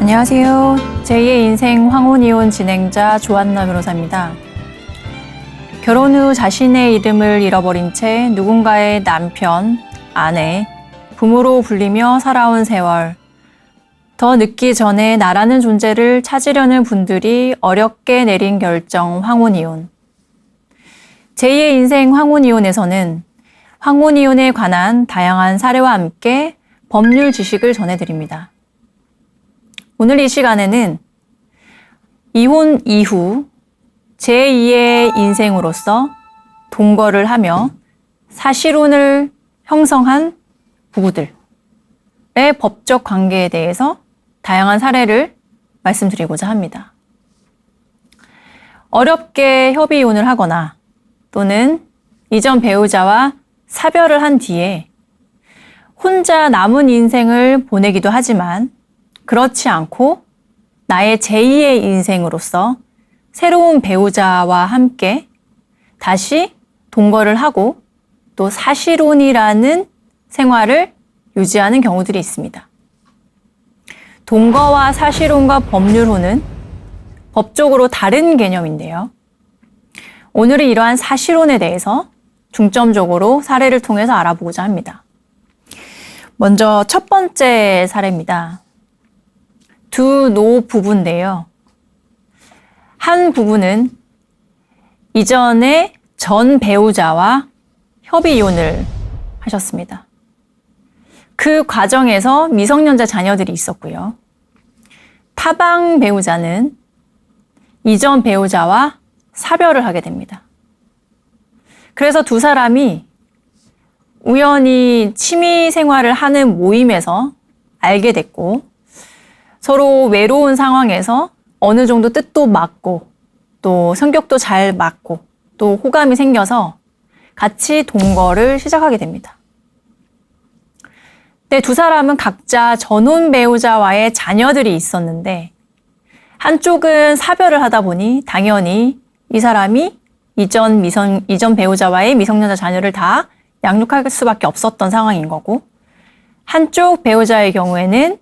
안녕하세요. 제2의 인생 황혼이혼 진행자 조한나 변호사입니다. 결혼 후 자신의 이름을 잃어버린 채 누군가의 남편, 아내, 부모로 불리며 살아온 세월. 더 늦기 전에 나라는 존재를 찾으려는 분들이 어렵게 내린 결정 황혼이혼. 제2의 인생 황혼이혼에서는 황혼이혼에 관한 다양한 사례와 함께 법률 지식을 전해드립니다. 오늘 이 시간에는 이혼 이후 제2의 인생으로서 동거를 하며 사실혼을 형성한 부부들의 법적 관계에 대해서 다양한 사례를 말씀드리고자 합니다. 어렵게 협의 이혼을 하거나 또는 이전 배우자와 사별을 한 뒤에 혼자 남은 인생을 보내기도 하지만 그렇지 않고 나의 제2의 인생으로서 새로운 배우자와 함께 다시 동거를 하고 또 사실혼이라는 생활을 유지하는 경우들이 있습니다. 동거와 사실혼과 법률혼은 법적으로 다른 개념인데요. 오늘은 이러한 사실혼에 대해서 중점적으로 사례를 통해서 알아보고자 합니다. 먼저 첫 번째 사례입니다. 두 노부부인데요. 한 부부는 이전에 전 배우자와 협의 이혼을 하셨습니다. 그 과정에서 미성년자 자녀들이 있었고요. 타방 배우자는 이전 배우자와 사별을 하게 됩니다. 그래서 두 사람이 우연히 취미 생활을 하는 모임에서 알게 됐고 서로 외로운 상황에서 어느 정도 뜻도 맞고 또 성격도 잘 맞고 또 호감이 생겨서 같이 동거를 시작하게 됩니다. 근데 두 사람은 각자 전혼 배우자와의 자녀들이 있었는데 한쪽은 사별을 하다 보니 당연히 이 사람이 이전 배우자와의 미성년자 자녀를 다 양육할 수밖에 없었던 상황인 거고 한쪽 배우자의 경우에는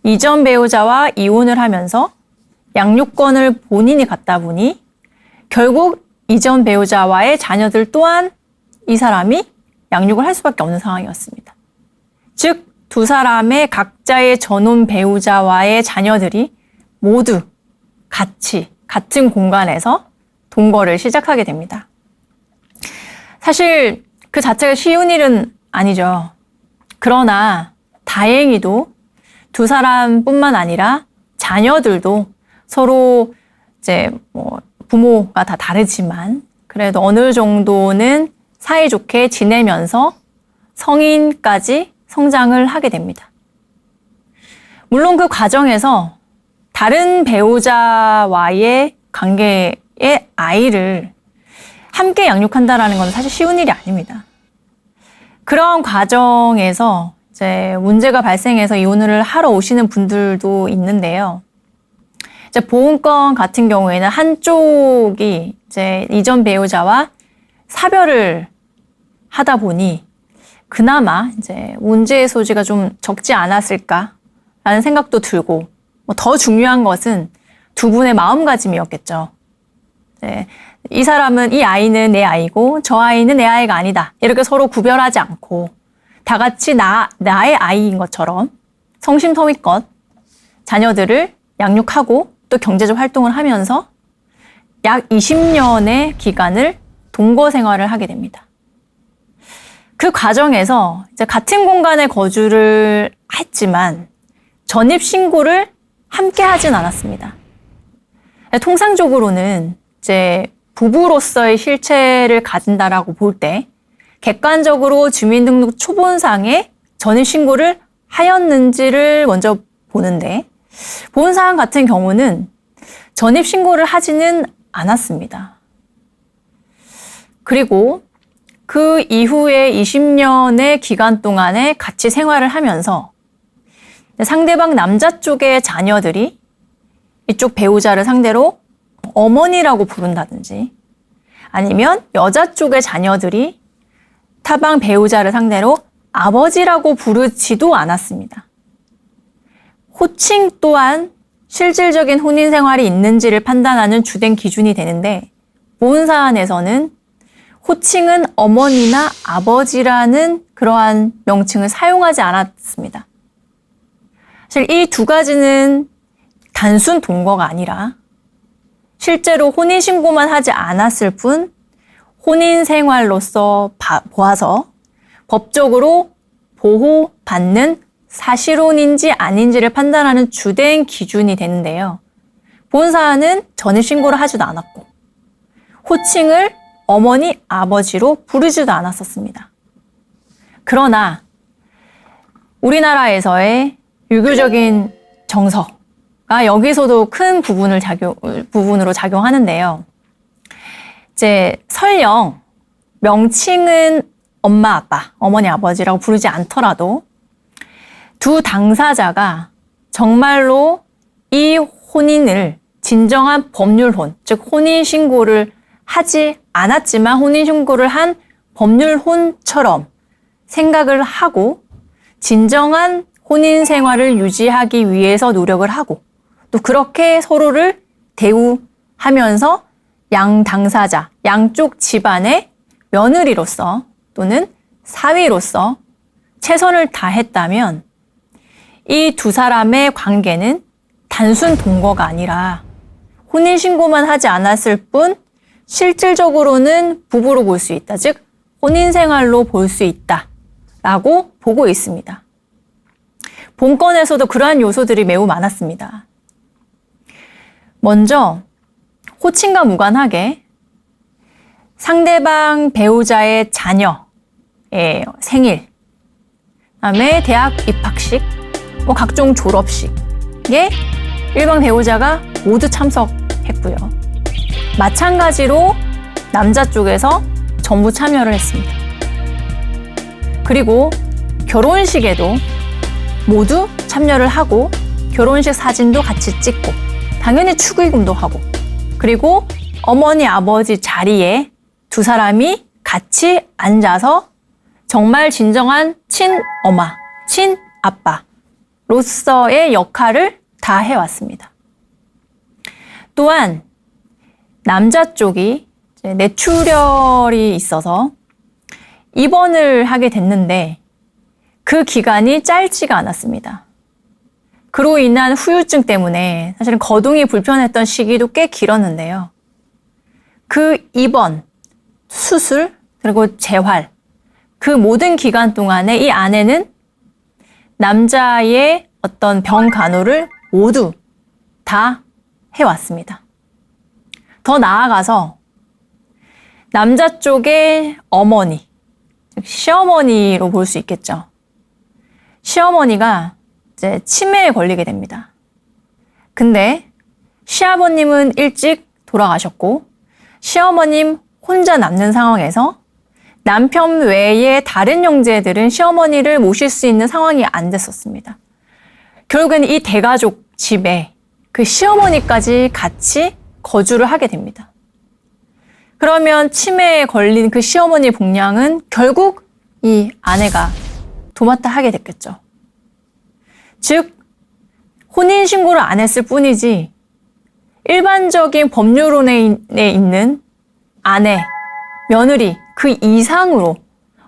이전 배우자와 이혼을 하면서 양육권을 본인이 갖다 보니 결국 이전 배우자와의 자녀들 또한 이 사람이 양육을 할 수밖에 없는 상황이었습니다. 즉, 두 사람의 각자의 전혼 배우자와의 자녀들이 모두 같은 공간에서 동거를 시작하게 됩니다. 사실 그 자체가 쉬운 일은 아니죠. 그러나 다행히도 두 사람뿐만 아니라 자녀들도 서로 이제 부모가 다 다르지만 그래도 어느 정도는 사이좋게 지내면서 성인까지 성장을 하게 됩니다. 물론 그 과정에서 다른 배우자와의 관계의 아이를 함께 양육한다라는 건 사실 쉬운 일이 아닙니다. 그런 과정에서 이제 문제가 발생해서 이혼을 하러 오시는 분들도 있는데요. 이제 보험권 같은 경우에는 한쪽이 이제 이전 배우자와 사별을 하다 보니 그나마 이제 문제의 소지가 좀 적지 않았을까라는 생각도 들고 더 중요한 것은 두 분의 마음가짐이었겠죠. 이 사람은 이 아이는 내 아이고 저 아이는 내 아이가 아니다. 이렇게 서로 구별하지 않고 다 같이 나의 아이인 것처럼 성심성의껏 자녀들을 양육하고 또 경제적 활동을 하면서 약 20년의 기간을 동거 생활을 하게 됩니다. 그 과정에서 이제 같은 공간에 거주를 했지만 전입신고를 함께 하진 않았습니다. 통상적으로는 이제 부부로서의 실체를 가진다라고 볼 때 객관적으로 주민등록 초본상에 전입신고를 하였는지를 먼저 보는데 본사항 같은 경우는 전입신고를 하지는 않았습니다. 그리고 그 이후에 20년의 기간 동안에 같이 생활을 하면서 상대방 남자 쪽의 자녀들이 이쪽 배우자를 상대로 어머니라고 부른다든지 아니면 여자 쪽의 자녀들이 타방 배우자를 상대로 아버지라고 부르지도 않았습니다. 호칭 또한 실질적인 혼인 생활이 있는지를 판단하는 주된 기준이 되는데 본 사안에서는 호칭은 어머니나 아버지라는 그러한 명칭을 사용하지 않았습니다. 사실 이 두 가지는 단순 동거가 아니라 실제로 혼인신고만 하지 않았을 뿐 혼인 생활로서 보아서 법적으로 보호받는 사실혼인지 아닌지를 판단하는 주된 기준이 되는데요. 본 사안은 전입신고를 하지도 않았고 호칭을 어머니, 아버지로 부르지도 않았었습니다. 그러나 우리나라에서의 유교적인 정서가 여기서도 큰 부분으로 작용하는데요. 이제 설령 명칭은 엄마, 아빠, 어머니, 아버지라고 부르지 않더라도 두 당사자가 정말로 이 혼인을 진정한 법률혼, 즉 혼인신고를 하지 않았지만 혼인신고를 한 법률혼처럼 생각을 하고 진정한 혼인 생활을 유지하기 위해서 노력을 하고 또 그렇게 서로를 대우하면서 양 당사자, 양쪽 집안의 며느리로서 또는 사위로서 최선을 다했다면 이 두 사람의 관계는 단순 동거가 아니라 혼인신고만 하지 않았을 뿐 실질적으로는 부부로 볼 수 있다. 즉 혼인생활로 볼 수 있다라고 보고 있습니다. 본건에서도 그러한 요소들이 매우 많았습니다. 먼저 호칭과 무관하게 상대방 배우자의 자녀의 생일, 그다음에 대학 입학식, 각종 졸업식에 일방 배우자가 모두 참석했고요. 마찬가지로 남자 쪽에서 전부 참여를 했습니다. 그리고 결혼식에도 모두 참여를 하고 결혼식 사진도 같이 찍고 당연히 축의금도 하고 그리고 어머니 아버지 자리에 두 사람이 같이 앉아서 정말 진정한 친엄마, 친아빠로서의 역할을 다 해왔습니다. 또한 남자 쪽이 뇌출혈이 있어서 입원을 하게 됐는데 그 기간이 짧지가 않았습니다. 그로 인한 후유증 때문에 사실은 거동이 불편했던 시기도 꽤 길었는데요. 그 입원, 수술, 그리고 재활, 그 모든 기간 동안에 이 아내는 남자의 어떤 병 간호를 모두 다 해왔습니다. 더 나아가서 남자 쪽의 어머니, 즉 시어머니로 볼 수 있겠죠. 시어머니가 이제 치매에 걸리게 됩니다. 근데 시아버님은 일찍 돌아가셨고 시어머님 혼자 남는 상황에서 남편 외에 다른 형제들은 시어머니를 모실 수 있는 상황이 안 됐었습니다. 결국에는 이 대가족 집에 그 시어머니까지 같이 거주를 하게 됩니다. 그러면 치매에 걸린 그 시어머니의 복량은 결국 이 아내가 도맡아 하게 됐겠죠. 즉 혼인신고를 안 했을 뿐이지 일반적인 법률혼에 있는 아내, 며느리 그 이상으로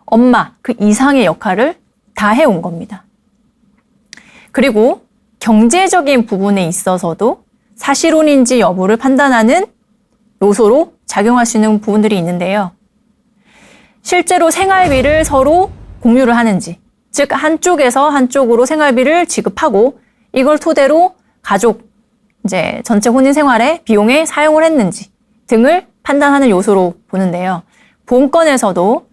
엄마 그 이상의 역할을 다 해온 겁니다. 그리고 경제적인 부분에 있어서도 사실혼인지 여부를 판단하는 요소로 작용할 수 있는 부분들이 있는데요. 실제로 생활비를 서로 공유를 하는지, 즉 한쪽에서 한쪽으로 생활비를 지급하고 이걸 토대로 가족 이제 전체 혼인 생활의 비용에 사용을 했는지 등을 판단하는 요소로 보는데요. 본건에서도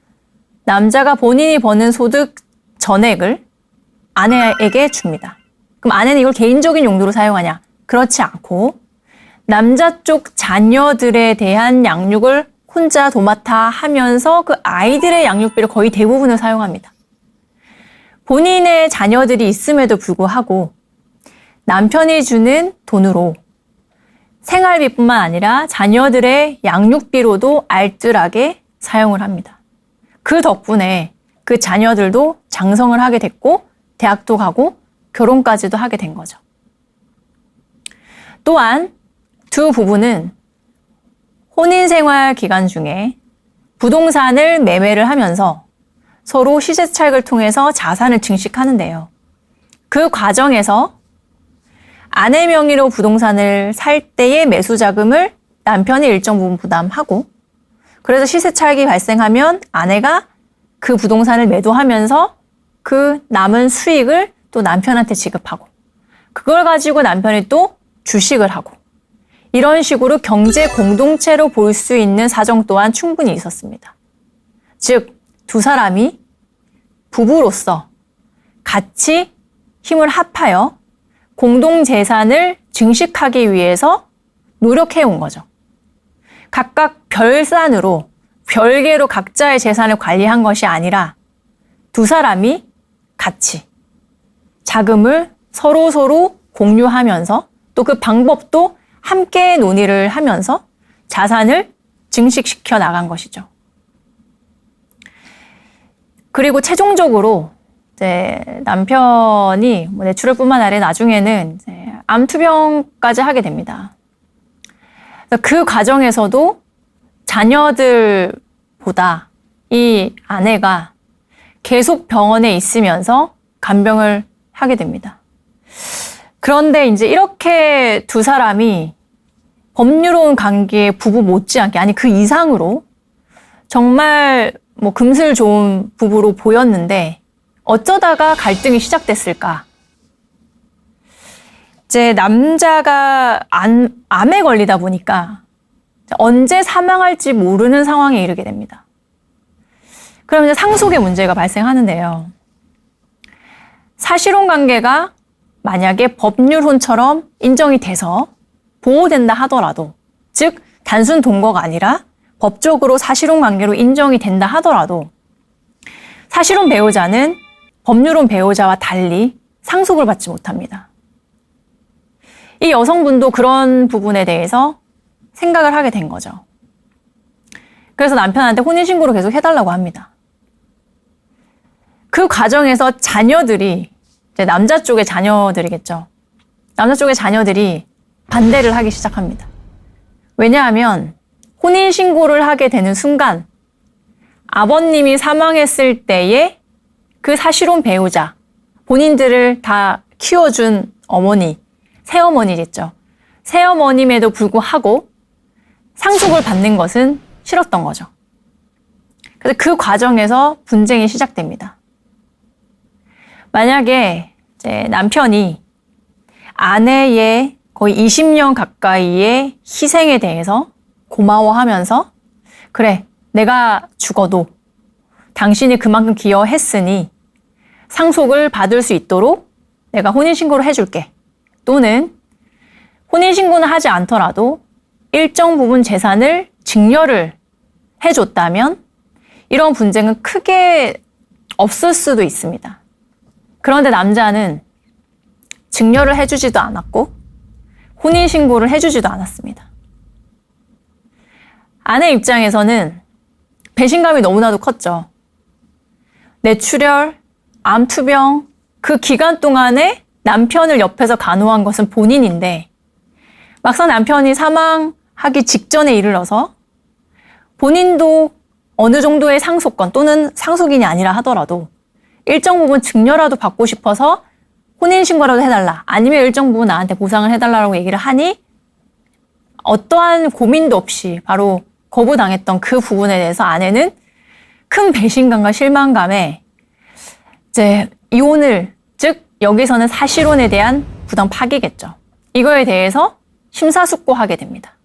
남자가 본인이 버는 소득 전액을 아내에게 줍니다. 그럼 아내는 이걸 개인적인 용도로 사용하냐? 그렇지 않고 남자 쪽 자녀들에 대한 양육을 혼자 도맡아 하면서 그 아이들의 양육비를 거의 대부분을 사용합니다. 본인의 자녀들이 있음에도 불구하고 남편이 주는 돈으로 생활비뿐만 아니라 자녀들의 양육비로도 알뜰하게 사용을 합니다. 그 덕분에 그 자녀들도 장성을 하게 됐고 대학도 가고 결혼까지도 하게 된 거죠. 또한 두 부부는 혼인생활 기간 중에 부동산을 매매를 하면서 서로 시세차익을 통해서 자산을 증식하는데요. 그 과정에서 아내 명의로 부동산을 살 때의 매수 자금을 남편이 일정 부분 부담하고, 그래서 시세차익이 발생하면 아내가 그 부동산을 매도하면서 그 남은 수익을 또 남편한테 지급하고, 그걸 가지고 남편이 또 주식을 하고, 이런 식으로 경제 공동체로 볼 수 있는 사정 또한 충분히 있었습니다. 즉, 두 사람이 부부로서 같이 힘을 합하여 공동재산을 증식하기 위해서 노력해온 거죠. 각각 별산으로, 별개로 각자의 재산을 관리한 것이 아니라 두 사람이 같이 자금을 서로 공유하면서 또 그 방법도 함께 논의를 하면서 자산을 증식시켜 나간 것이죠. 그리고 최종적으로 이제 남편이 뇌출혈뿐만 아니라 나중에는 이제 암투병까지 하게 됩니다. 그 과정에서도 자녀들보다 이 아내가 계속 병원에 있으면서 간병을 하게 됩니다. 그런데 이제 이렇게 두 사람이 법유로운 관계의 부부 못지않게, 아니 그 이상으로 정말 금슬 좋은 부부로 보였는데 어쩌다가 갈등이 시작됐을까? 이제 남자가 암에 걸리다 보니까 언제 사망할지 모르는 상황에 이르게 됩니다. 그럼 이제 상속의 문제가 발생하는데요. 사실혼 관계가 만약에 법률혼처럼 인정이 돼서 보호된다 하더라도, 즉 단순 동거가 아니라 법적으로 사실혼 관계로 인정이 된다 하더라도 사실혼 배우자는 법률혼 배우자와 달리 상속을 받지 못합니다. 이 여성분도 그런 부분에 대해서 생각을 하게 된 거죠. 그래서 남편한테 혼인신고를 계속 해달라고 합니다. 그 과정에서 자녀들이, 이제 남자 쪽의 자녀들이겠죠. 남자 쪽의 자녀들이 반대를 하기 시작합니다. 왜냐하면 혼인신고를 하게 되는 순간 아버님이 사망했을 때의 그 사실혼 배우자, 본인들을 다 키워준 어머니, 새어머니겠죠. 새어머님에도 불구하고 상속을 받는 것은 싫었던 거죠. 그래서 그 과정에서 분쟁이 시작됩니다. 만약에 이제 남편이 아내의 거의 20년 가까이의 희생에 대해서 고마워하면서, 그래, 내가 죽어도 당신이 그만큼 기여했으니 상속을 받을 수 있도록 내가 혼인신고를 해줄게. 또는 혼인신고는 하지 않더라도 일정 부분 재산을 증여를 해줬다면 이런 분쟁은 크게 없을 수도 있습니다. 그런데 남자는 증여를 해주지도 않았고 혼인신고를 해주지도 않았습니다. 아내 입장에서는 배신감이 너무나도 컸죠. 뇌출혈, 암투병, 그 기간 동안에 남편을 옆에서 간호한 것은 본인인데 막상 남편이 사망하기 직전에 이르러서 본인도 어느 정도의 상속권 또는 상속인이 아니라 하더라도 일정 부분 증여라도 받고 싶어서 혼인신고라도 해달라, 아니면 일정 부분 나한테 보상을 해달라고 얘기를 하니 어떠한 고민도 없이 바로 거부당했던 그 부분에 대해서 아내는 큰 배신감과 실망감에 이제 이혼을, 즉 여기서는 사실혼에 대한 부당 파기겠죠. 이거에 대해서 심사숙고하게 됩니다.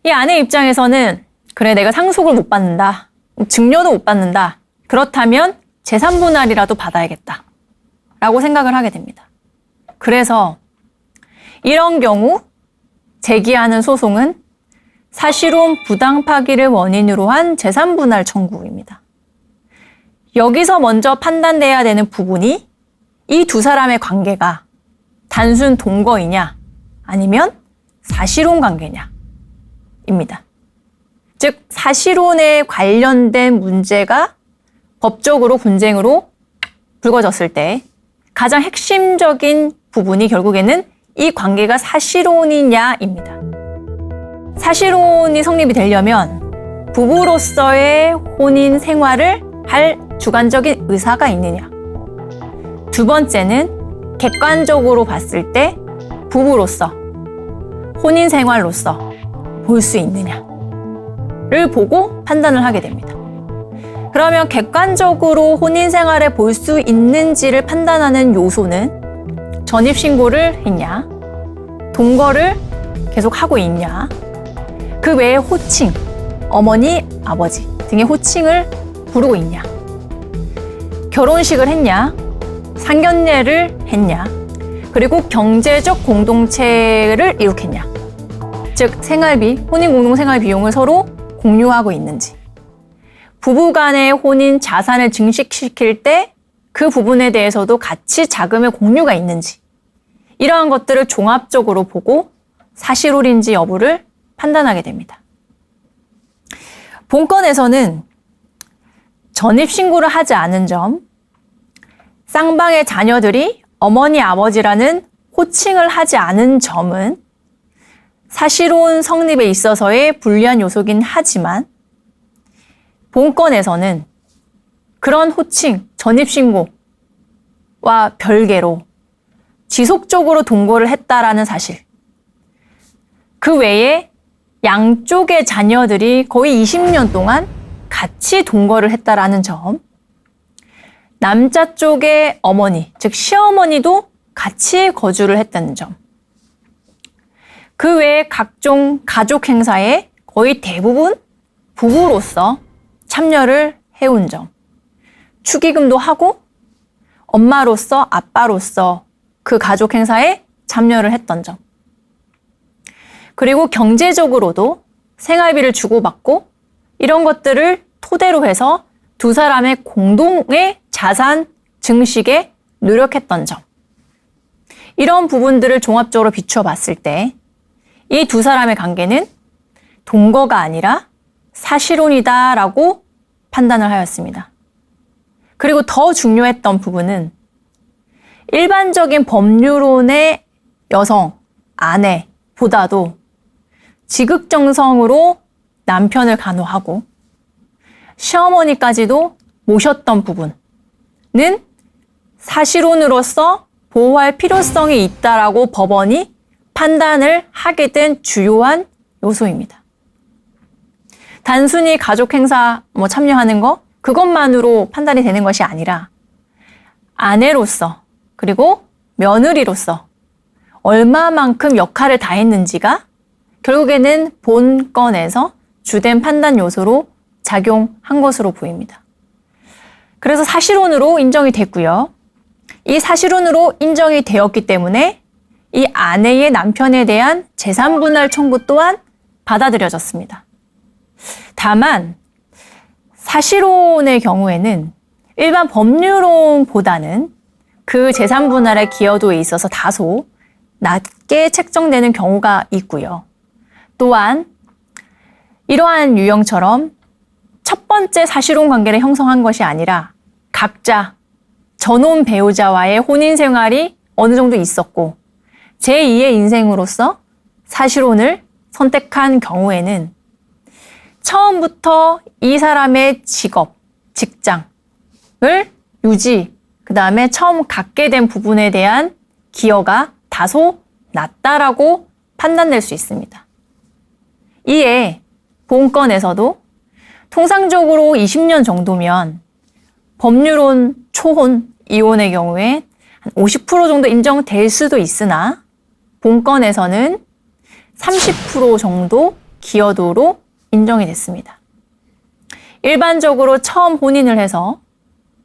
이 아내 입장에서는 그래, 내가 상속을 못 받는다, 증여도 못 받는다, 그렇다면 재산 분할이라도 받아야겠다 라고 생각을 하게 됩니다. 그래서 이런 경우 제기하는 소송은 사실혼 부당 파기를 원인으로 한 재산 분할 청구입니다. 여기서 먼저 판단돼야 되는 부분이 이 두 사람의 관계가 단순 동거이냐 아니면 사실혼 관계냐 입니다. 즉 사실혼에 관련된 문제가 법적으로 분쟁으로 불거졌을 때 가장 핵심적인 부분이 결국에는 이 관계가 사실혼이냐입니다. 사실혼이 성립이 되려면 부부로서의 혼인 생활을 할 주관적인 의사가 있느냐. 두 번째는 객관적으로 봤을 때 부부로서 혼인 생활로서 볼 수 있느냐를 보고 판단을 하게 됩니다. 그러면 객관적으로 혼인 생활에 볼 수 있는지를 판단하는 요소는 전입신고를 했냐, 동거를 계속 하고 있냐, 그 외에 호칭, 어머니, 아버지 등의 호칭을 부르고 있냐, 결혼식을 했냐, 상견례를 했냐, 그리고 경제적 공동체를 이룩했냐. 즉, 생활비, 혼인 공동 생활 비용을 서로 공유하고 있는지. 부부 간의 혼인 자산을 증식시킬 때 그 부분에 대해서도 같이 자금의 공유가 있는지. 이러한 것들을 종합적으로 보고 사실혼인지 여부를 판단하게 됩니다. 본건에서는 전입신고를 하지 않은 점, 쌍방의 자녀들이 어머니, 아버지라는 호칭을 하지 않은 점은 사실혼 성립에 있어서의 불리한 요소긴 하지만 본건에서는 그런 호칭, 전입신고와 별개로 지속적으로 동거를 했다라는 사실, 그 외에 양쪽의 자녀들이 거의 20년 동안 같이 동거를 했다라는 점, 남자 쪽의 어머니, 즉 시어머니도 같이 거주를 했다는 점, 그 외에 각종 가족 행사에 거의 대부분 부부로서 참여를 해온 점, 축의금도 하고 엄마로서 아빠로서 그 가족 행사에 참여를 했던 점, 그리고 경제적으로도 생활비를 주고받고 이런 것들을 토대로 해서 두 사람의 공동의 자산 증식에 노력했던 점, 이런 부분들을 종합적으로 비추어 봤을 때 이 두 사람의 관계는 동거가 아니라 사실혼이다라고 판단을 하였습니다. 그리고 더 중요했던 부분은 일반적인 법률론의 여성, 아내보다도 지극정성으로 남편을 간호하고 시어머니까지도 모셨던 부분은 사실혼으로서 보호할 필요성이 있다라고 법원이 판단을 하게 된 주요한 요소입니다. 단순히 가족 행사 참여하는 거, 그것만으로 판단이 되는 것이 아니라 아내로서 그리고 며느리로서 얼마만큼 역할을 다했는지가 결국에는 본건에서 주된 판단 요소로 작용한 것으로 보입니다. 그래서 사실혼으로 인정이 됐고요. 이 사실혼으로 인정이 되었기 때문에 이 아내의 남편에 대한 재산분할 청구 또한 받아들여졌습니다. 다만 사실혼의 경우에는 일반 법률혼보다는 그 재산분할의 기여도에 있어서 다소 낮게 책정되는 경우가 있고요. 또한 이러한 유형처럼 첫 번째 사실혼 관계를 형성한 것이 아니라 각자 전혼 배우자와의 혼인 생활이 어느 정도 있었고 제2의 인생으로서 사실혼을 선택한 경우에는 처음부터 이 사람의 직업, 직장을 유지, 그 다음에 처음 갖게 된 부분에 대한 기여가 다소 낮다라고 판단될 수 있습니다. 이에 본건에서도 통상적으로 20년 정도면 법률혼, 초혼, 이혼의 경우에 한 50% 정도 인정될 수도 있으나 본건에서는 30% 정도 기여도로 인정이 됐습니다. 일반적으로 처음 혼인을 해서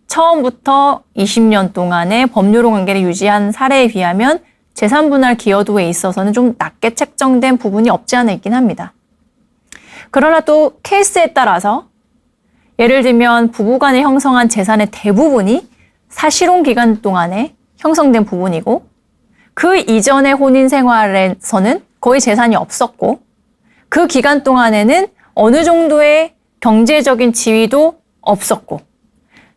처음부터 20년 동안의 법률혼 관계를 유지한 사례에 비하면 재산분할 기여도에 있어서는 좀 낮게 책정된 부분이 없지 않아 있긴 합니다. 그러나 또 케이스에 따라서 예를 들면 부부간에 형성한 재산의 대부분이 사실혼 기간 동안에 형성된 부분이고 그 이전의 혼인 생활에서는 거의 재산이 없었고 그 기간 동안에는 어느 정도의 경제적인 지위도 없었고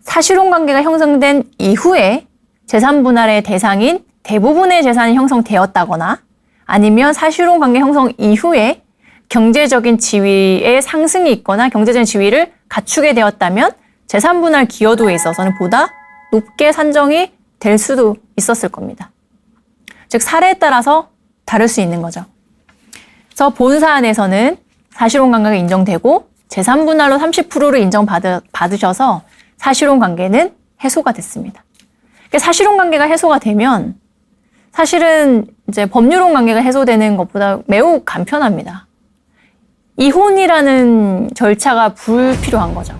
사실혼 관계가 형성된 이후에 재산분할의 대상인 대부분의 재산이 형성되었다거나 아니면 사실혼 관계 형성 이후에 경제적인 지위의 상승이 있거나 경제적인 지위를 갖추게 되었다면 재산 분할 기여도에 있어서는 보다 높게 산정이 될 수도 있었을 겁니다. 즉 사례에 따라서 다를 수 있는 거죠. 그래서 본 사안에서는 사실혼 관계가 인정되고 재산 분할로 30%를 인정받으셔서 사실혼 관계는 해소가 됐습니다. 사실혼 관계가 해소가 되면 사실은 이제 법률혼 관계가 해소되는 것보다 매우 간편합니다. 이혼이라는 절차가 불필요한 거죠.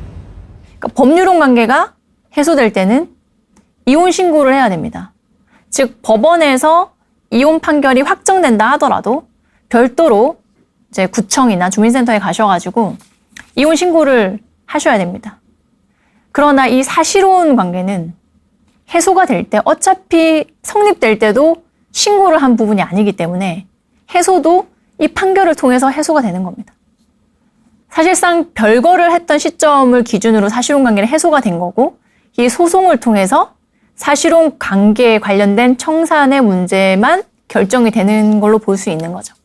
그러니까 법률혼 관계가 해소될 때는 이혼 신고를 해야 됩니다. 즉 법원에서 이혼 판결이 확정된다 하더라도 별도로 이제 구청이나 주민센터에 가셔가지고 이혼 신고를 하셔야 됩니다. 그러나 이 사실혼 관계는 해소가 될 때 어차피 성립될 때도 신고를 한 부분이 아니기 때문에 해소도 이 판결을 통해서 해소가 되는 겁니다. 사실상 별거를 했던 시점을 기준으로 사실혼 관계는 해소가 된 거고 이 소송을 통해서 사실혼 관계에 관련된 청산의 문제만 결정이 되는 걸로 볼 수 있는 거죠.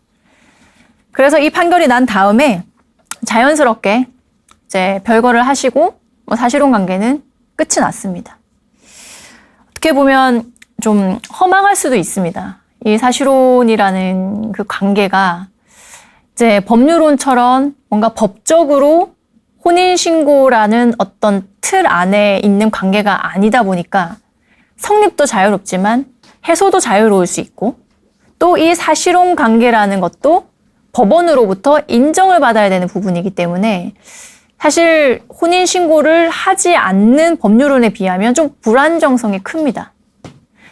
그래서 이 판결이 난 다음에 자연스럽게 이제 별거를 하시고 사실혼 관계는 끝이 났습니다. 어떻게 보면 좀 허망할 수도 있습니다. 이 사실혼이라는 그 관계가 이제 법률혼처럼 뭔가 법적으로 혼인신고라는 어떤 틀 안에 있는 관계가 아니다 보니까 성립도 자유롭지만 해소도 자유로울 수 있고 또 이 사실혼 관계라는 것도 법원으로부터 인정을 받아야 되는 부분이기 때문에 사실 혼인신고를 하지 않는 법률혼에 비하면 좀 불안정성이 큽니다.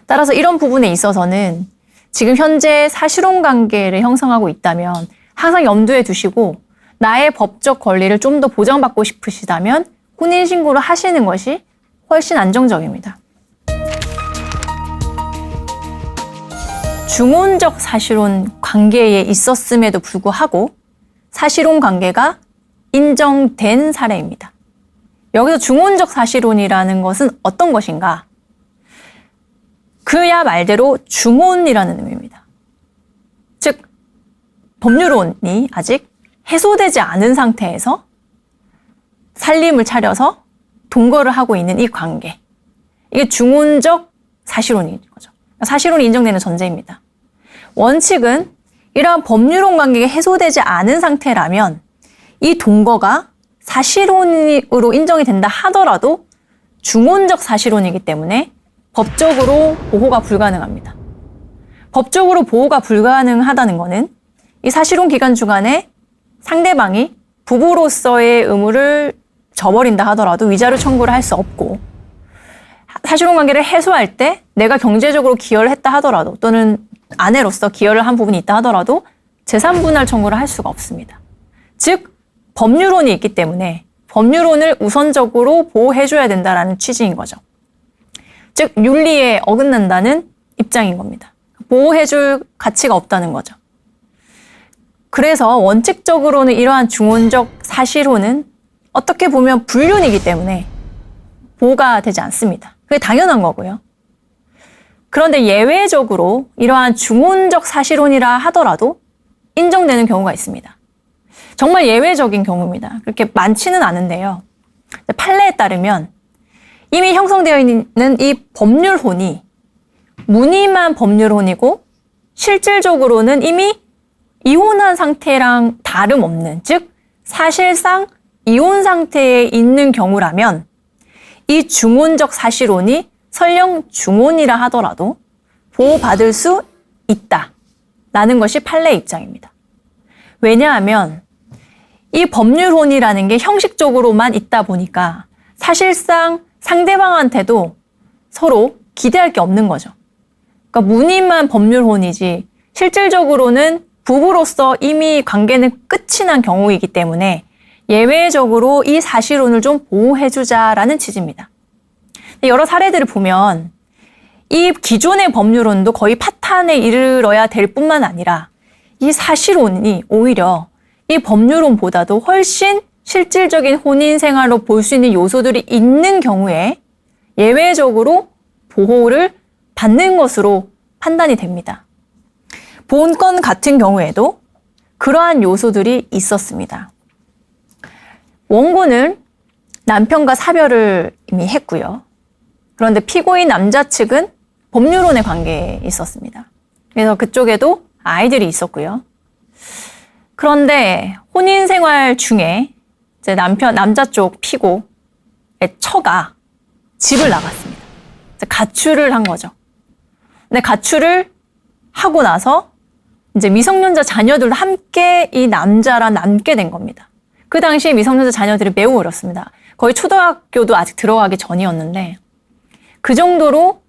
따라서 이런 부분에 있어서는 지금 현재 사실혼 관계를 형성하고 있다면 항상 염두에 두시고 나의 법적 권리를 좀 더 보장받고 싶으시다면 혼인신고를 하시는 것이 훨씬 안정적입니다. 중혼적 사실혼 관계에 있었음에도 불구하고 사실혼 관계가 인정된 사례입니다. 여기서 중혼적 사실혼이라는 것은 어떤 것인가? 그야 말대로 중혼이라는 의미입니다. 즉 법률혼이 아직 해소되지 않은 상태에서 살림을 차려서 동거를 하고 있는 이 관계. 이게 중혼적 사실혼인 거죠. 사실혼이 인정되는 전제입니다. 원칙은 이러한 법률혼 관계가 해소되지 않은 상태라면 이 동거가 사실혼으로 인정이 된다 하더라도 중혼적 사실혼이기 때문에 법적으로 보호가 불가능합니다. 법적으로 보호가 불가능하다는 것은 이 사실혼 기간 중간에 상대방이 부부로서의 의무를 저버린다 하더라도 위자료 청구를 할 수 없고 사실혼 관계를 해소할 때 내가 경제적으로 기여를 했다 하더라도 또는 아내로서 기여를 한 부분이 있다 하더라도 재산 분할 청구를 할 수가 없습니다. 즉 법률혼이 있기 때문에 법률혼을 우선적으로 보호해줘야 된다는 취지인 거죠. 즉 윤리에 어긋난다는 입장인 겁니다. 보호해줄 가치가 없다는 거죠. 그래서 원칙적으로는 이러한 중혼적 사실혼은 어떻게 보면 불륜이기 때문에 보호가 되지 않습니다. 그게 당연한 거고요. 그런데 예외적으로 이러한 중혼적 사실혼이라 하더라도 인정되는 경우가 있습니다. 정말 예외적인 경우입니다. 그렇게 많지는 않은데요. 판례에 따르면 이미 형성되어 있는 이 법률혼이 무늬만 법률혼이고 실질적으로는 이미 이혼한 상태랑 다름없는, 즉 사실상 이혼 상태에 있는 경우라면 이 중혼적 사실혼이 설령 중혼이라 하더라도 보호받을 수 있다라는 것이 판례의 입장입니다. 왜냐하면 이 법률혼이라는 게 형식적으로만 있다 보니까 사실상 상대방한테도 서로 기대할 게 없는 거죠. 그러니까 무늬만 법률혼이지 실질적으로는 부부로서 이미 관계는 끝이 난 경우이기 때문에 예외적으로 이 사실혼을 좀 보호해주자라는 취지입니다. 여러 사례들을 보면 이 기존의 법률혼도 거의 파탄에 이르러야 될 뿐만 아니라 이 사실혼이 오히려 이 법률혼보다도 훨씬 실질적인 혼인 생활로 볼 수 있는 요소들이 있는 경우에 예외적으로 보호를 받는 것으로 판단이 됩니다. 본 건 같은 경우에도 그러한 요소들이 있었습니다. 원고는 남편과 사별을 이미 했고요. 그런데 피고인 남자 측은 법률혼의 관계에 있었습니다. 그래서 그쪽에도 아이들이 있었고요. 그런데 혼인 생활 중에 이제 남자 쪽 피고의 처가 집을 나갔습니다. 가출을 한 거죠. 근데 가출을 하고 나서 이제 미성년자 자녀들도 함께 이 남자랑 남게 된 겁니다. 그 당시에 미성년자 자녀들이 매우 어렸습니다. 거의 초등학교도 아직 들어가기 전이었는데 그 정도로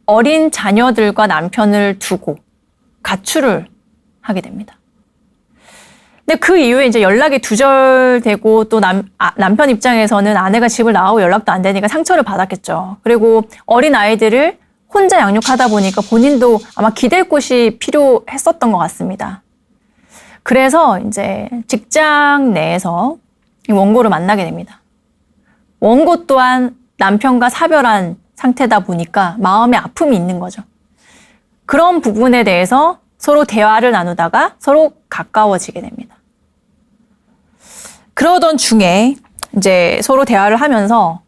어린 자녀들과 남편을 두고 가출을 하게 됩니다. 근데 그 이후에 이제 연락이 두절되고 또 남편 입장에서는 아내가 집을 나가고 연락도 안 되니까 상처를 받았겠죠. 그리고 어린 아이들을 혼자 양육하다 보니까 본인도 아마 기댈 곳이 필요했었던 것 같습니다. 그래서 이제 직장 내에서 원고를 만나게 됩니다. 원고 또한 남편과 사별한 상태다 보니까 마음의 아픔이 있는 거죠. 그런 부분에 대해서 서로 대화를 나누다가 서로 가까워지게 됩니다. 그러던 중에 이제 서로 대화를 하면서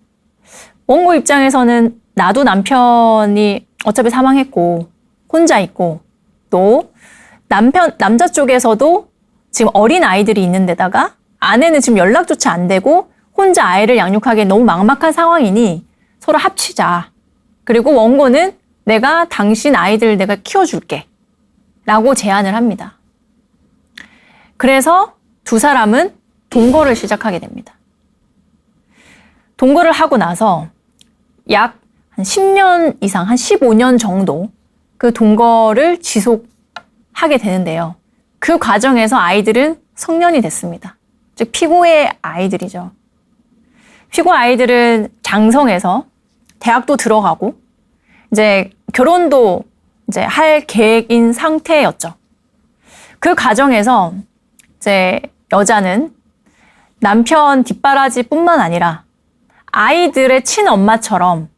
원고 입장에서는 나도 남편이 어차피 사망했고 혼자 있고 또 남자 쪽에서도 지금 어린 아이들이 있는 데다가 아내는 지금 연락조차 안 되고 혼자 아이를 양육하기에 너무 막막한 상황이니 서로 합치자. 그리고 원고는 내가 당신 아이들 내가 키워줄게 라고 제안을 합니다. 그래서 두 사람은 동거를 시작하게 됩니다. 동거를 하고 나서 약 한 10년 이상, 한 15년 정도 그 동거를 지속하게 되는데요. 그 과정에서 아이들은 성년이 됐습니다. 즉 피고의 아이들이죠. 피고 아이들은 장성해서 대학도 들어가고 이제 결혼도 이제 할 계획인 상태였죠. 그 과정에서 이제 여자는 남편 뒷바라지뿐만 아니라 아이들의 친엄마처럼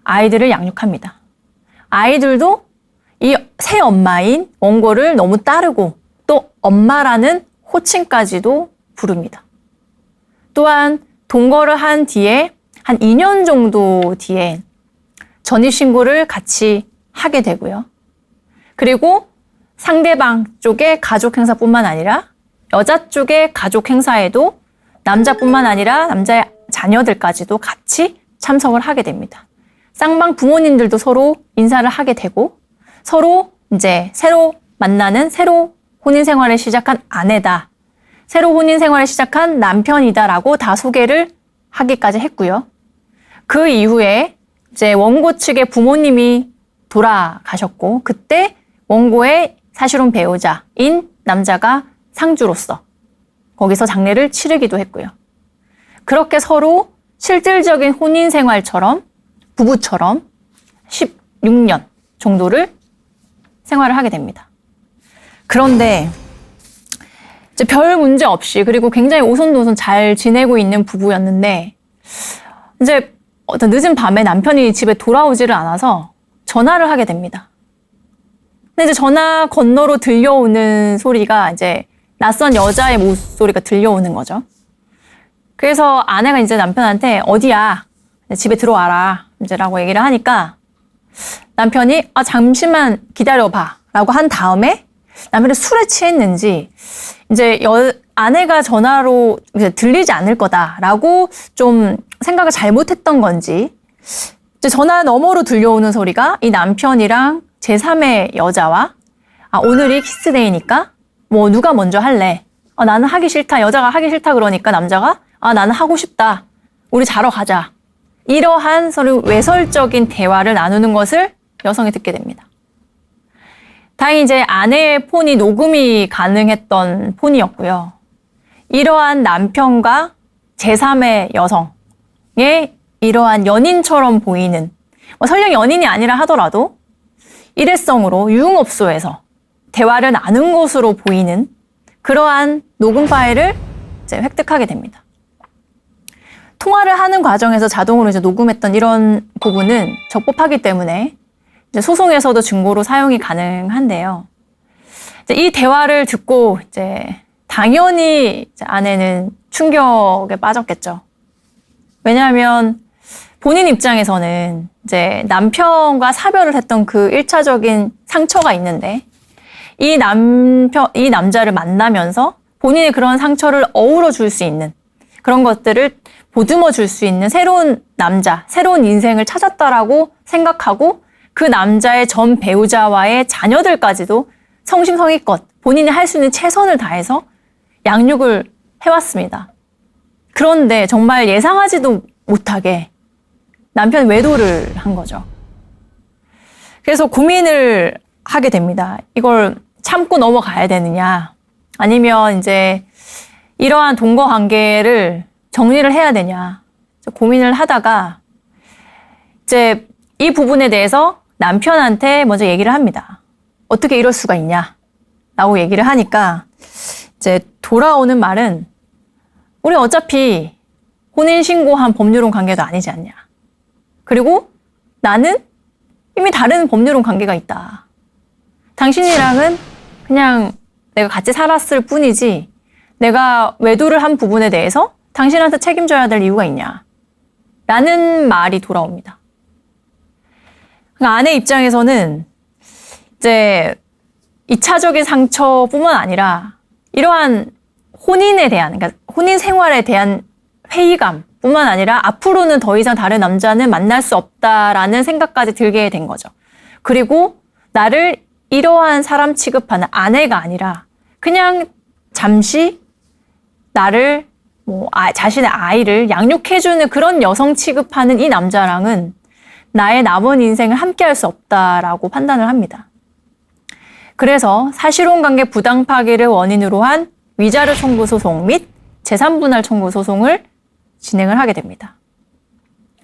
아이들을 양육합니다. 아이들도 이 새 엄마인 원고를 너무 따르고 또 엄마라는 호칭까지도 부릅니다. 또한 동거를 한 뒤에 한 2년 정도 뒤에 전입신고를 같이 하게 되고요. 그리고 상대방 쪽의 가족 행사뿐만 아니라 여자 쪽의 가족 행사에도 남자뿐만 아니라 남자의 자녀들까지도 같이 참석을 하게 됩니다. 쌍방 부모님들도 서로 인사를 하게 되고 서로 이제 새로 만나는 새로 혼인 생활을 시작한 아내다. 새로 혼인 생활을 시작한 남편이다라고 다 소개를 하기까지 했고요. 그 이후에 이제 원고 측의 부모님이 돌아가셨고 그때 원고의 사실혼 배우자인 남자가 상주로서 거기서 장례를 치르기도 했고요. 그렇게 서로 실질적인 혼인 생활처럼 부부처럼 16년 정도를 생활을 하게 됩니다. 그런데 이제 별 문제 없이 그리고 굉장히 오손도손 잘 지내고 있는 부부였는데 이제 어떤 늦은 밤에 남편이 집에 돌아오지를 않아서 전화를 하게 됩니다. 근데 이제 전화 건너로 들려오는 소리가 이제 낯선 여자의 목소리가 들려오는 거죠. 그래서 아내가 이제 남편한테 어디야? 집에 들어와라. 이제라고 얘기를 하니까 남편이 잠시만 기다려봐. 라고 한 다음에 남편이 술에 취했는지 이제 아내가 전화로 이제 들리지 않을 거다라고 좀 생각을 잘못했던 건지 이제 전화 너머로 들려오는 소리가 이 남편이랑 제3의 여자와 오늘이 키스데이니까 뭐 누가 먼저 할래? 나는 하기 싫다. 여자가 하기 싫다 그러니까 남자가 나는 하고 싶다. 우리 자러 가자. 이러한 서로 외설적인 대화를 나누는 것을 여성이 듣게 됩니다. 다행히 이제 아내의 폰이 녹음이 가능했던 폰이었고요. 이러한 남편과 제3의 여성의 이러한 연인처럼 보이는 설령 연인이 아니라 하더라도 일회성으로 유흥업소에서 대화를 나눈 것으로 보이는 그러한 녹음 파일을 이제 획득하게 됩니다. 통화를 하는 과정에서 자동으로 이제 녹음했던 이런 부분은 적법하기 때문에 이제 소송에서도 증거로 사용이 가능한데요. 이제 이 대화를 듣고 이제 당연히 이제 아내는 충격에 빠졌겠죠. 왜냐하면 본인 입장에서는 이제 남편과 사별을 했던 그 1차적인 상처가 있는데 이 남자를 만나면서 본인의 그런 상처를 어우러 줄 수 있는 그런 것들을 보듬어 줄 수 있는 새로운 남자, 새로운 인생을 찾았다라고 생각하고 그 남자의 전 배우자와의 자녀들까지도 성심성의껏 본인이 할 수 있는 최선을 다해서 양육을 해왔습니다. 그런데 정말 예상하지도 못하게 남편 외도를 한 거죠. 그래서 고민을 하게 됩니다. 이걸 참고 넘어가야 되느냐, 아니면 이제 이러한 동거 관계를 정리를 해야 되냐 고민을 하다가 이제 이 부분에 대해서 남편한테 먼저 얘기를 합니다. 어떻게 이럴 수가 있냐 라고 얘기를 하니까 이제 돌아오는 말은 우리 어차피 혼인신고한 법률혼 관계도 아니지 않냐. 그리고 나는 이미 다른 법률혼 관계가 있다. 당신이랑은 그냥 내가 같이 살았을 뿐이지 내가 외도를 한 부분에 대해서 당신한테 책임져야 될 이유가 있냐. 라는 말이 돌아옵니다. 그러니까 아내 입장에서는 이제 2차적인 상처뿐만 아니라 이러한 혼인에 대한, 그러니까 혼인 생활에 대한 회의감뿐만 아니라 앞으로는 더 이상 다른 남자는 만날 수 없다라는 생각까지 들게 된 거죠. 그리고 나를 이러한 사람 취급하는 아내가 아니라 그냥 잠시 나를 자신의 아이를 양육해주는 그런 여성 취급하는 이 남자랑은 나의 남은 인생을 함께할 수 없다라고 판단을 합니다. 그래서 사실혼 관계 부당 파기를 원인으로 한 위자료 청구 소송 및 재산분할 청구 소송을 진행을 하게 됩니다.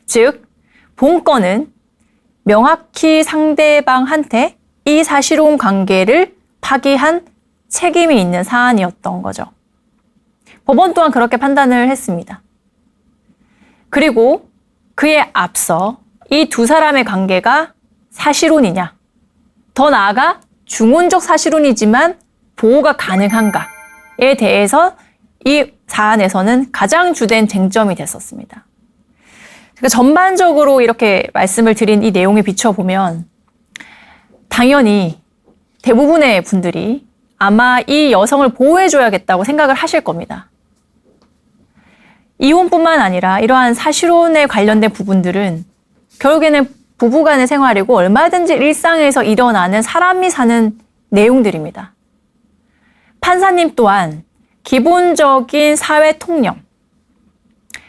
즉, 본건은 명확히 상대방한테 이 사실혼 관계를 파기한 책임이 있는 사안이었던 거죠. 법원 또한 그렇게 판단을 했습니다. 그리고 그에 앞서 이 두 사람의 관계가 사실혼이냐, 더 나아가 중혼적 사실혼이지만 보호가 가능한가에 대해서 이 사안에서는 가장 주된 쟁점이 됐었습니다. 그러니까 전반적으로 이렇게 말씀을 드린 이 내용에 비춰보면 당연히 대부분의 분들이 아마 이 여성을 보호해줘야겠다고 생각을 하실 겁니다. 이혼뿐만 아니라 이러한 사실혼에 관련된 부분들은 결국에는 부부간의 생활이고 얼마든지 일상에서 일어나는 사람이 사는 내용들입니다. 판사님 또한 기본적인 사회 통념,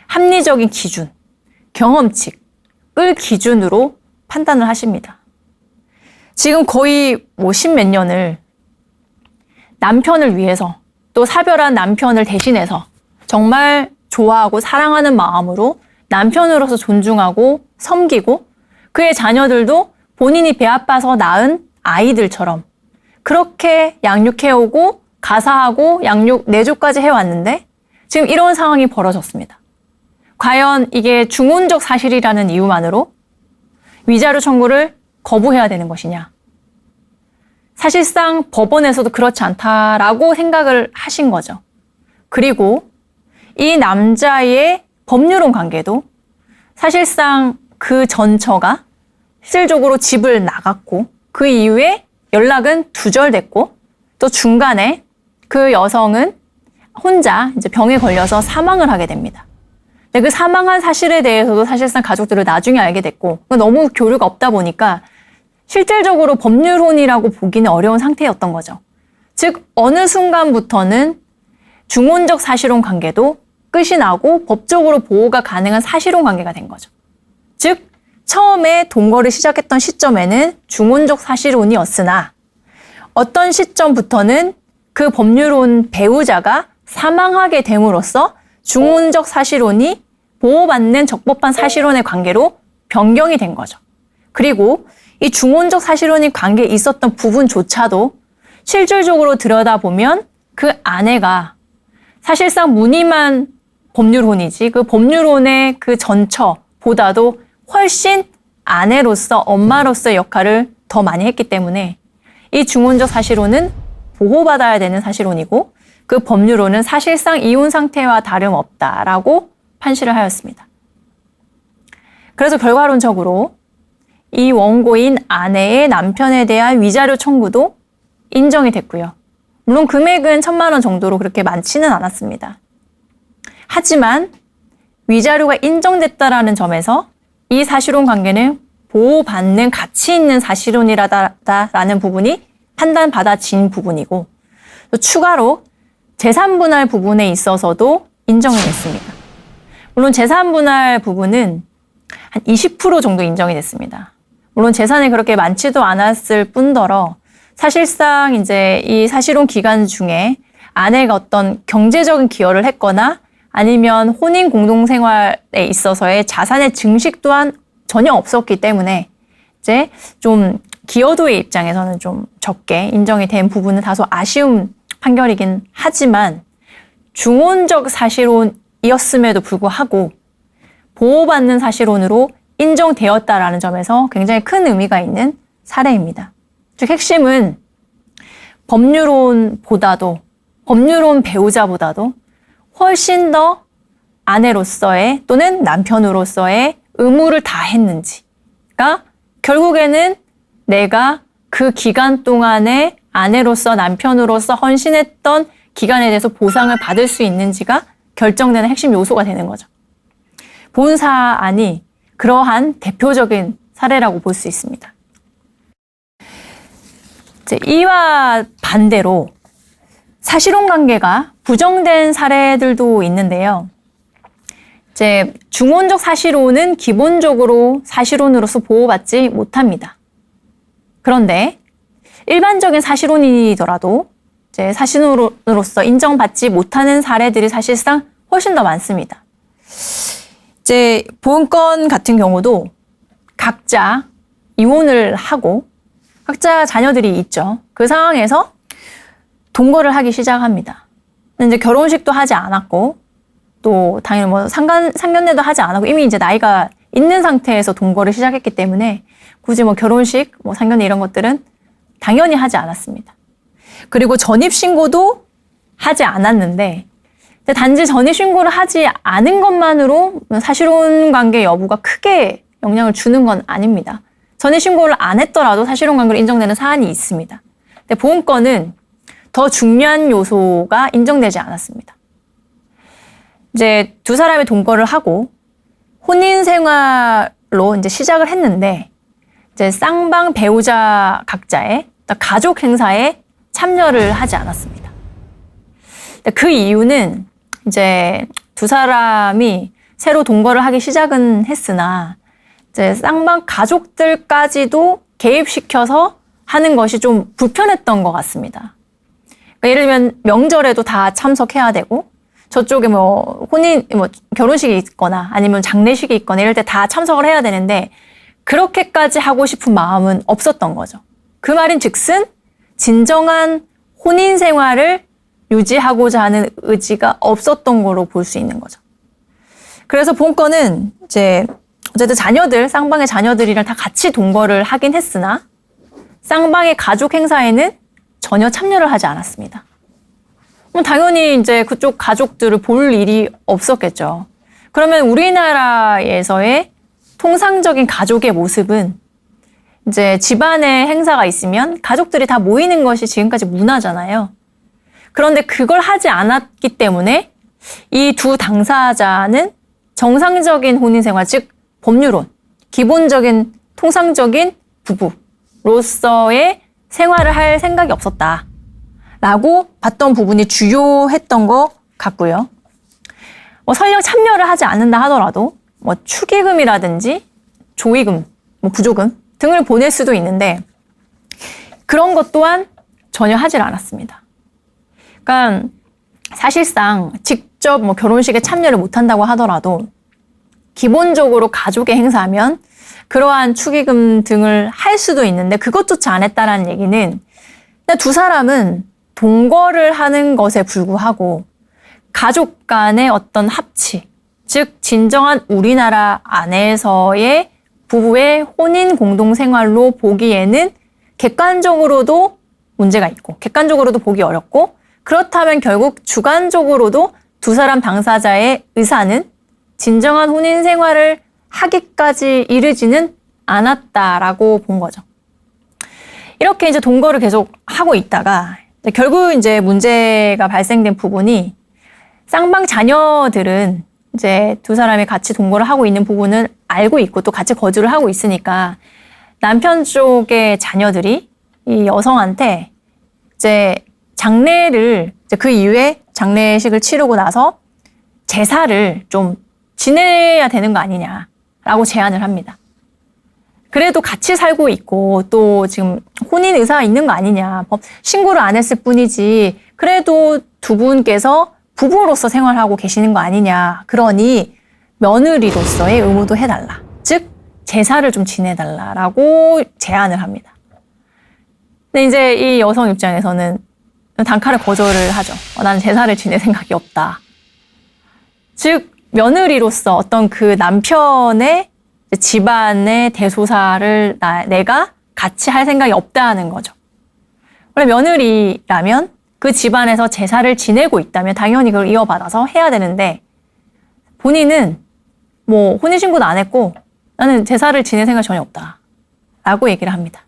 합리적인 기준, 경험칙을 기준으로 판단을 하십니다. 지금 거의 10몇 년을 남편을 위해서 또 사별한 남편을 대신해서 정말 좋아하고 사랑하는 마음으로 남편으로서 존중하고 섬기고 그의 자녀들도 본인이 배아파서 낳은 아이들처럼 그렇게 양육해오고 가사하고 양육 내조까지 해왔는데 지금 이런 상황이 벌어졌습니다. 과연 이게 중혼적 사실이라는 이유만으로 위자료 청구를 거부해야 되는 것이냐? 사실상 법원에서도 그렇지 않다라고 생각을 하신 거죠. 그리고 이 남자의 법률혼 관계도 사실상 그 전처가 실질적으로 집을 나갔고 그 이후에 연락은 두절됐고 또 중간에 그 여성은 혼자 이제 병에 걸려서 사망을 하게 됩니다. 근데 그 사망한 사실에 대해서도 사실상 가족들을 나중에 알게 됐고 너무 교류가 없다 보니까 실질적으로 법률혼이라고 보기는 어려운 상태였던 거죠. 즉 어느 순간부터는 중혼적 사실혼 관계도 끝이 나고 법적으로 보호가 가능한 사실혼 관계가 된 거죠. 즉 처음에 동거를 시작했던 시점에는 중혼적 사실혼이었으나 어떤 시점부터는 그 법률혼 배우자가 사망하게 됨으로써 중혼적 사실혼이 보호받는 적법한 사실혼의 관계로 변경이 된 거죠. 그리고 이 중혼적 사실혼이 관계에 있었던 부분조차도 실질적으로 들여다보면 그 아내가 사실상 무늬만 법률혼이지 그 법률혼의 그 전처보다도 훨씬 아내로서 엄마로서의 역할을 더 많이 했기 때문에 이 중혼적 사실혼은 보호받아야 되는 사실혼이고 그 법률로는 사실상 이혼 상태와 다름없다라고 판시를 하였습니다. 그래서 결과론적으로 이 원고인 아내의 남편에 대한 위자료 청구도 인정이 됐고요. 물론 금액은 1,000만 원 정도로 그렇게 많지는 않았습니다. 하지만 위자료가 인정됐다라는 점에서 이 사실혼 관계는 보호받는 가치 있는 사실혼이라는 부분이 판단받아진 부분이고 또 추가로 재산분할 부분에 있어서도 인정이 됐습니다. 물론 재산분할 부분은 한 20% 정도 인정이 됐습니다. 물론 재산이 그렇게 많지도 않았을 뿐더러 사실상 이제 이 사실혼 기간 중에 아내가 어떤 경제적인 기여를 했거나 아니면 혼인 공동생활에 있어서의 자산의 증식 또한 전혀 없었기 때문에 이제 좀 기여도의 입장에서는 좀 적게 인정이 된 부분은 다소 아쉬운 판결이긴 하지만 중혼적 사실혼이었음에도 불구하고 보호받는 사실혼으로 인정되었다라는 점에서 굉장히 큰 의미가 있는 사례입니다. 즉 핵심은 법률혼 배우자보다도 훨씬 더 아내로서의 또는 남편으로서의 의무를 다했는지가 결국에는 내가 그 기간 동안에 아내로서 남편으로서 헌신했던 기간에 대해서 보상을 받을 수 있는지가 결정되는 핵심 요소가 되는 거죠. 본 사안이 그러한 대표적인 사례라고 볼 수 있습니다. 이와 반대로 사실혼 관계가 부정된 사례들도 있는데요. 이제 중혼적 사실혼은 기본적으로 사실혼으로서 보호받지 못합니다. 그런데 일반적인 사실혼이더라도 이제 사실혼으로서 인정받지 못하는 사례들이 사실상 훨씬 더 많습니다. 이제 본 건 같은 경우도 각자 이혼을 하고 각자 자녀들이 있죠. 그 상황에서 동거를 하기 시작합니다. 근데 이제 결혼식도 하지 않았고 또 당연히 뭐 상견례도 하지 않았고 이미 이제 나이가 있는 상태에서 동거를 시작했기 때문에 굳이 뭐 결혼식, 뭐 상견례 이런 것들은 당연히 하지 않았습니다. 그리고 전입신고도 하지 않았는데 단지 전입신고를 하지 않은 것만으로 사실혼 관계 여부가 크게 영향을 주는 건 아닙니다. 전입신고를 안 했더라도 사실혼 관계로 인정되는 사안이 있습니다. 근데 보험건은 더 중요한 요소가 인정되지 않았습니다. 이제 두 사람이 동거를 하고 혼인 생활로 이제 시작을 했는데 이제 쌍방 배우자 각자의 가족 행사에 참여를 하지 않았습니다. 그 이유는 이제 두 사람이 새로 동거를 하기 시작은 했으나 이제 쌍방 가족들까지도 개입시켜서 하는 것이 좀 불편했던 것 같습니다. 그러니까 예를 들면 명절에도 다 참석해야 되고 저쪽에 뭐 결혼식이 있거나 아니면 장례식이 있거나 이럴 때 다 참석을 해야 되는데 그렇게까지 하고 싶은 마음은 없었던 거죠. 그 말인즉슨 진정한 혼인 생활을 유지하고자 하는 의지가 없었던 거로 볼 수 있는 거죠. 그래서 본 건은 이제 어쨌든 쌍방의 자녀들이랑 다 같이 동거를 하긴 했으나 쌍방의 가족 행사에는 전혀 참여를 하지 않았습니다. 당연히 이제 그쪽 가족들을 볼 일이 없었겠죠. 그러면 우리나라에서의 통상적인 가족의 모습은 이제 집안에 행사가 있으면 가족들이 다 모이는 것이 지금까지 문화잖아요. 그런데 그걸 하지 않았기 때문에 이 두 당사자는 정상적인 혼인생활, 즉 법률혼, 기본적인 통상적인 부부로서의 생활을 할 생각이 없었다라고 봤던 부분이 주요했던 것 같고요. 설령 참여를 하지 않는다 하더라도 축의금이라든지 조의금, 부조금 등을 보낼 수도 있는데 그런 것 또한 전혀 하질 않았습니다. 그러니까 사실상 직접 결혼식에 참여를 못한다고 하더라도 기본적으로 가족의 행사면 그러한 축의금 등을 할 수도 있는데 그것조차 안 했다라는 얘기는 두 사람은 동거를 하는 것에 불구하고 가족 간의 어떤 합치, 즉 진정한 우리나라 안에서의 부부의 혼인 공동생활로 보기에는 객관적으로도 문제가 있고 객관적으로도 보기 어렵고 그렇다면 결국 주관적으로도 두 사람 당사자의 의사는 진정한 혼인 생활을 하기까지 이르지는 않았다라고 본 거죠. 이렇게 이제 동거를 계속 하고 있다가 결국 이제 문제가 발생된 부분이 쌍방 자녀들은 이제 두 사람이 같이 동거를 하고 있는 부분을 알고 있고 또 같이 거주를 하고 있으니까 남편 쪽의 자녀들이 이 여성한테 이제 장례를 이제 그 이후에 장례식을 치르고 나서 제사를 좀 지내야 되는 거 아니냐라고 제안을 합니다. 그래도 같이 살고 있고 또 지금 혼인 의사가 있는 거 아니냐. 신고를 안 했을 뿐이지 그래도 두 분께서 부부로서 생활하고 계시는 거 아니냐. 그러니 며느리로서의 의무도 해달라. 즉 제사를 좀 지내달라라고 제안을 합니다. 근데 이제 이 여성 입장에서는 단칼에 거절을 하죠. 나는 제사를 지낼 생각이 없다. 즉 며느리로서 어떤 그 남편의 집안의 대소사를 내가 같이 할 생각이 없다는 거죠. 원래 며느리라면 그 집안에서 제사를 지내고 있다면 당연히 그걸 이어받아서 해야 되는데 본인은 뭐 혼인신고도 안 했고 나는 제사를 지낼 생각이 전혀 없다 라고 얘기를 합니다.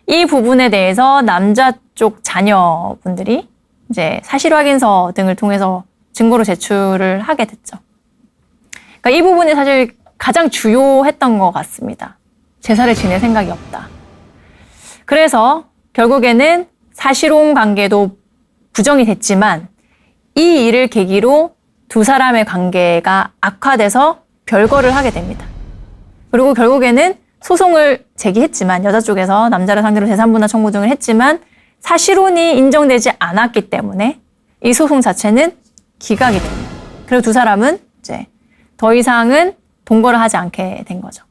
이 부분에 대해서 남자 쪽 자녀분들이 이제 사실확인서 등을 통해서 증거로 제출을 하게 됐죠. 그러니까 이 부분이 사실 가장 주요했던 것 같습니다. 제사를 지낼 생각이 없다. 그래서 결국에는 사실혼 관계도 부정이 됐지만 이 일을 계기로 두 사람의 관계가 악화돼서 별거를 하게 됩니다. 그리고 결국에는 소송을 제기했지만 여자 쪽에서 남자를 상대로 재산분할 청구 등을 했지만 사실혼이 인정되지 않았기 때문에 이 소송 자체는 기각이 됩니다. 그리고 두 사람은 이제 더 이상은 동거를 하지 않게 된 거죠.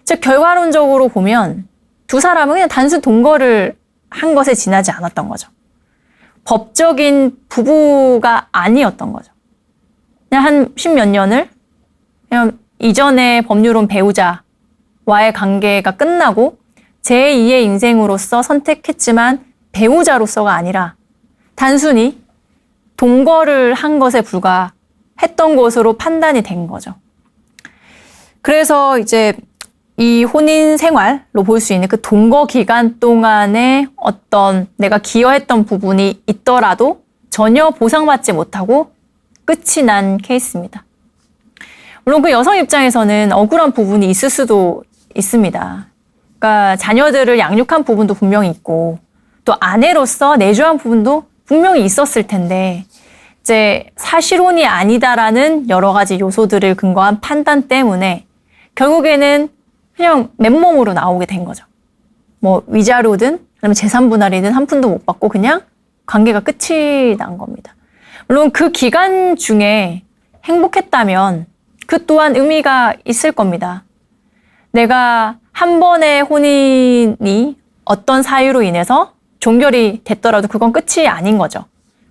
즉 결과론적으로 보면 두 사람은 그냥 단순 동거를 한 것에 지나지 않았던 거죠. 법적인 부부가 아니었던 거죠. 그냥 한 10몇 년을 그냥 이전의 법률혼 배우자와의 관계가 끝나고 제2의 인생으로서 선택했지만 배우자로서가 아니라 단순히 동거를 한 것에 불과했던 것으로 판단이 된 거죠. 그래서 이제 이 혼인 생활로 볼 수 있는 그 동거 기간 동안에 어떤 내가 기여했던 부분이 있더라도 전혀 보상받지 못하고 끝이 난 케이스입니다. 물론 그 여성 입장에서는 억울한 부분이 있을 수도 있습니다. 그러니까 자녀들을 양육한 부분도 분명히 있고 또 아내로서 내조한 부분도 분명히 있었을 텐데 이제 사실혼이 아니다라는 여러 가지 요소들을 근거한 판단 때문에 결국에는 그냥 맨몸으로 나오게 된 거죠. 뭐 위자료든 아니면 재산 분할이든 한 푼도 못 받고 그냥 관계가 끝이 난 겁니다. 물론 그 기간 중에 행복했다면 그 또한 의미가 있을 겁니다. 내가 한 번의 혼인이 어떤 사유로 인해서 종결이 됐더라도 그건 끝이 아닌 거죠.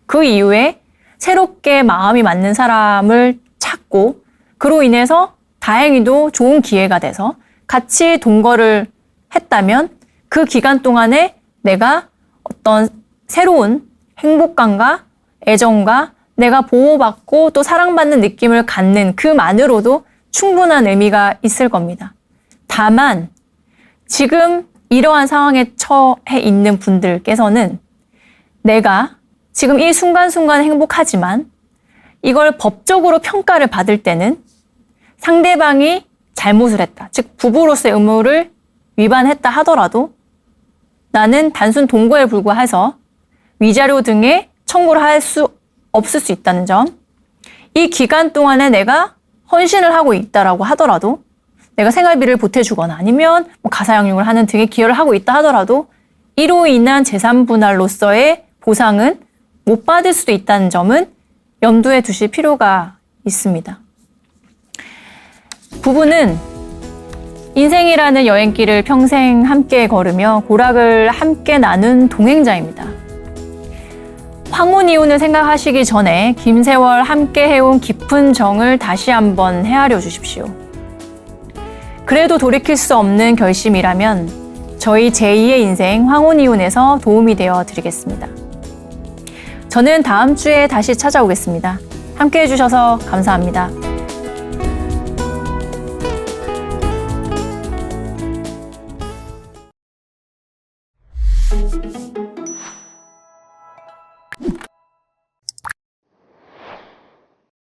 그 이후에 새롭게 마음이 맞는 사람을 찾고 그로 인해서 다행히도 좋은 기회가 돼서 같이 동거를 했다면 그 기간 동안에 내가 어떤 새로운 행복감과 애정과 내가 보호받고 또 사랑받는 느낌을 갖는 그만으로도 충분한 의미가 있을 겁니다. 다만 지금 이러한 상황에 처해 있는 분들께서는 내가 지금 이 순간순간 행복하지만 이걸 법적으로 평가를 받을 때는 상대방이 잘못을 했다. 즉 부부로서의 의무를 위반했다 하더라도 나는 단순 동거에 불과해서 위자료 등의 청구를 할 수 없을 수 있다는 점. 이 기간 동안에 내가 헌신을 하고 있다라고 하더라도 내가 생활비를 보태주거나 아니면 뭐 가사양육을 하는 등의 기여를 하고 있다 하더라도 이로 인한 재산 분할로서의 보상은 못 받을 수도 있다는 점은 염두에 두실 필요가 있습니다. 부부는 인생이라는 여행길을 평생 함께 걸으며 고락을 함께 나눈 동행자입니다. 황혼 이혼을 생각하시기 전에 긴 세월 함께 해온 깊은 정을 다시 한번 헤아려 주십시오. 그래도 돌이킬 수 없는 결심이라면 저희 제2의 인생 황혼이혼에서 도움이 되어 드리겠습니다. 저는 다음 주에 다시 찾아오겠습니다. 함께 해주셔서 감사합니다.